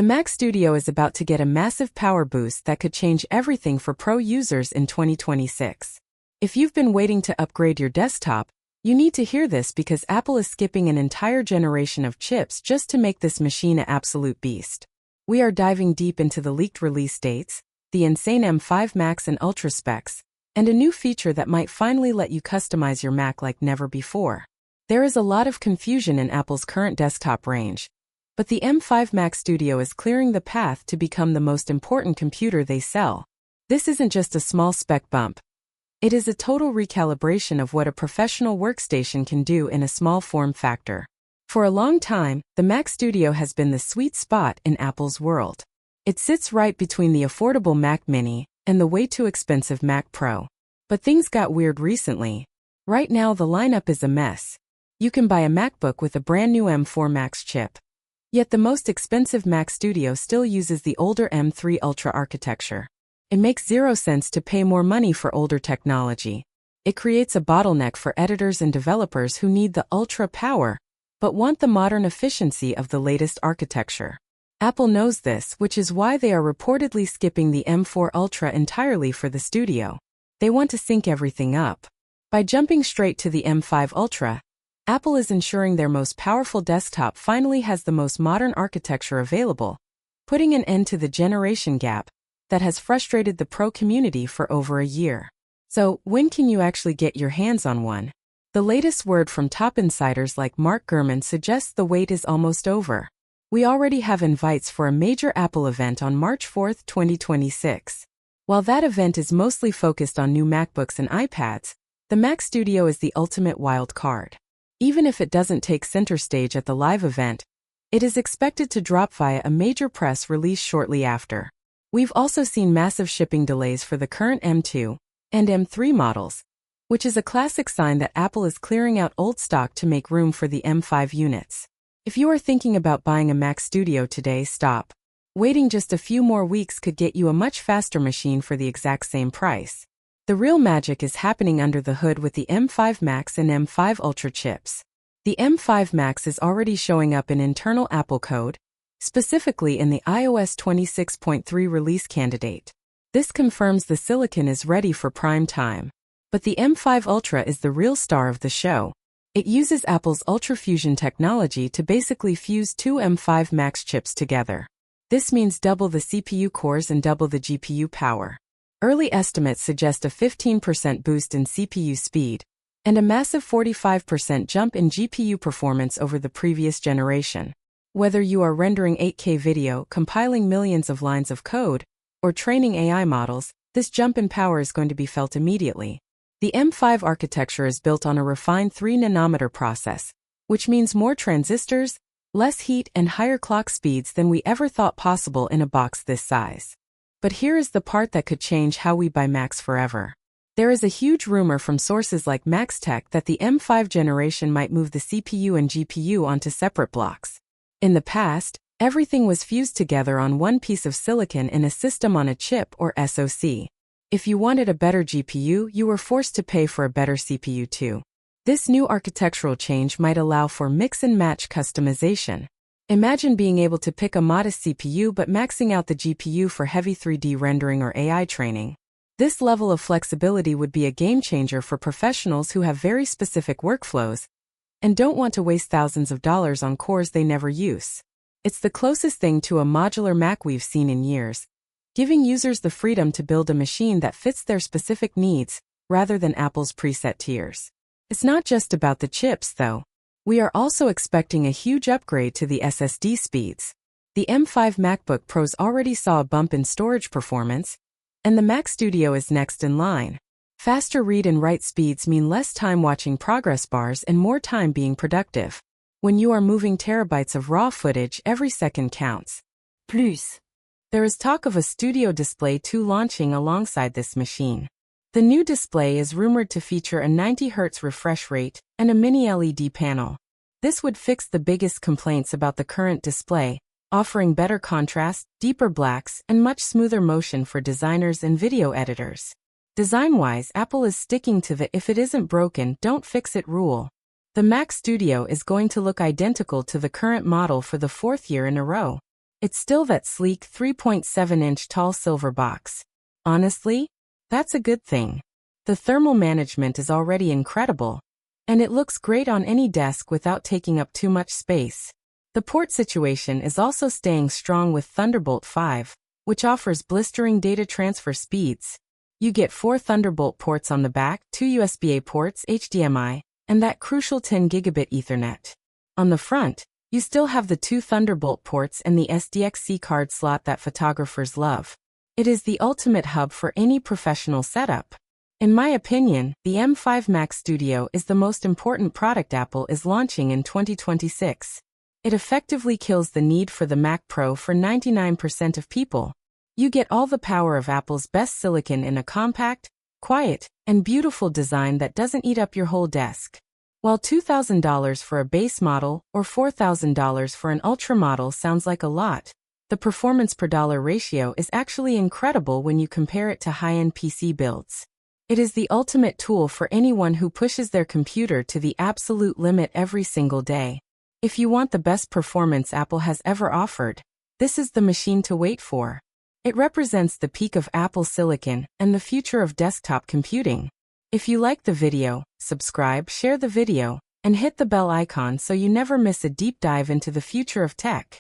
The Mac Studio is about to get a massive power boost that could change everything for pro users in 2026. If you've been waiting to upgrade your desktop, you need to hear this because Apple is skipping an entire generation of chips just to make this machine an absolute beast. We are diving deep into the leaked release dates, the insane M5 Max and Ultra specs, and a new feature that might finally let you customize your Mac like never before. There is a lot of confusion in Apple's current desktop range, but the M5 Mac Studio is clearing the path to become the most important computer they sell. This isn't just a small spec bump. It is a total recalibration of what a professional workstation can do in a small form factor. For a long time, the Mac Studio has been the sweet spot in Apple's world. It sits right between the affordable Mac Mini and the way too expensive Mac Pro. But things got weird recently. Right now the lineup is a mess. You can buy a MacBook with a brand new M4 Max chip. Yet the most expensive Mac Studio still uses the older M3 Ultra architecture. It makes zero sense to pay more money for older technology. It creates a bottleneck for editors and developers who need the ultra power, but want the modern efficiency of the latest architecture. Apple knows this, which is why they are reportedly skipping the M4 Ultra entirely for the Studio. They want to sync everything up. By jumping straight to the M5 Ultra, Apple is ensuring their most powerful desktop finally has the most modern architecture available, putting an end to the generation gap that has frustrated the pro community for over a year. So, when can you actually get your hands on one? The latest word from top insiders like Mark Gurman suggests the wait is almost over. We already have invites for a major Apple event on March 4, 2026. While that event is mostly focused on new MacBooks and iPads, the Mac Studio is the ultimate wild card. Even if it doesn't take center stage at the live event, it is expected to drop via a major press release shortly after. We've also seen massive shipping delays for the current M2 and M3 models, which is a classic sign that Apple is clearing out old stock to make room for the M5 units. If you are thinking about buying a Mac Studio today, stop. Waiting just a few more weeks could get you a much faster machine for the exact same price. The real magic is happening under the hood with the M5 Max and M5 Ultra chips. The M5 Max is already showing up in internal Apple code, specifically in the iOS 26.3 release candidate. This confirms the silicon is ready for prime time. But the M5 Ultra is the real star of the show. It uses Apple's UltraFusion technology to basically fuse two M5 Max chips together. This means double the CPU cores and double the GPU power. Early estimates suggest a 15% boost in CPU speed and a massive 45% jump in GPU performance over the previous generation. Whether you are rendering 8K video, compiling millions of lines of code, or training AI models, this jump in power is going to be felt immediately. The M5 architecture is built on a refined 3-nanometer process, which means more transistors, less heat, and higher clock speeds than we ever thought possible in a box this size. But here is the part that could change how we buy Macs forever. There is a huge rumor from sources like MaxTech that the M5 generation might move the CPU and GPU onto separate blocks. In the past, everything was fused together on one piece of silicon in a system on a chip or SoC. If you wanted a better GPU, you were forced to pay for a better CPU too. This new architectural change might allow for mix-and-match customization. Imagine being able to pick a modest CPU but maxing out the GPU for heavy 3D rendering or AI training. This level of flexibility would be a game changer for professionals who have very specific workflows and don't want to waste thousands of dollars on cores they never use. It's the closest thing to a modular Mac we've seen in years, giving users the freedom to build a machine that fits their specific needs, rather than Apple's preset tiers. It's not just about the chips, though. We are also expecting a huge upgrade to the SSD speeds. The M5 MacBook Pros already saw a bump in storage performance, and the Mac Studio is next in line. Faster read and write speeds mean less time watching progress bars and more time being productive. When you are moving terabytes of raw footage, every second counts. Plus, there is talk of a Studio Display 2 launching alongside this machine. The new display is rumored to feature a 90 Hz refresh rate and a mini LED panel. This would fix the biggest complaints about the current display, offering better contrast, deeper blacks, and much smoother motion for designers and video editors. Design-wise, Apple is sticking to the "if it isn't broken, don't fix it" rule. The Mac Studio is going to look identical to the current model for the 4th year in a row. It's still that sleek 3.7-inch tall silver box. Honestly, that's a good thing. The thermal management is already incredible, and it looks great on any desk without taking up too much space. The port situation is also staying strong with Thunderbolt 5, which offers blistering data transfer speeds. You get 4 Thunderbolt ports on the back, 2 USB-A ports, HDMI, and that crucial 10 gigabit Ethernet. On the front, you still have the 2 Thunderbolt ports and the SDXC card slot that photographers love. It is the ultimate hub for any professional setup. In my opinion, the M5 Mac Studio is the most important product Apple is launching in 2026. It effectively kills the need for the Mac Pro for 99% of people. You get all the power of Apple's best silicon in a compact, quiet, and beautiful design that doesn't eat up your whole desk. While $2,000 for a base model or $4,000 for an ultra model sounds like a lot, the performance per dollar ratio is actually incredible when you compare it to high-end PC builds. It is the ultimate tool for anyone who pushes their computer to the absolute limit every single day. If you want the best performance Apple has ever offered, this is the machine to wait for. It represents the peak of Apple silicon and the future of desktop computing. If you like the video, subscribe, share the video, and hit the bell icon so you never miss a deep dive into the future of tech.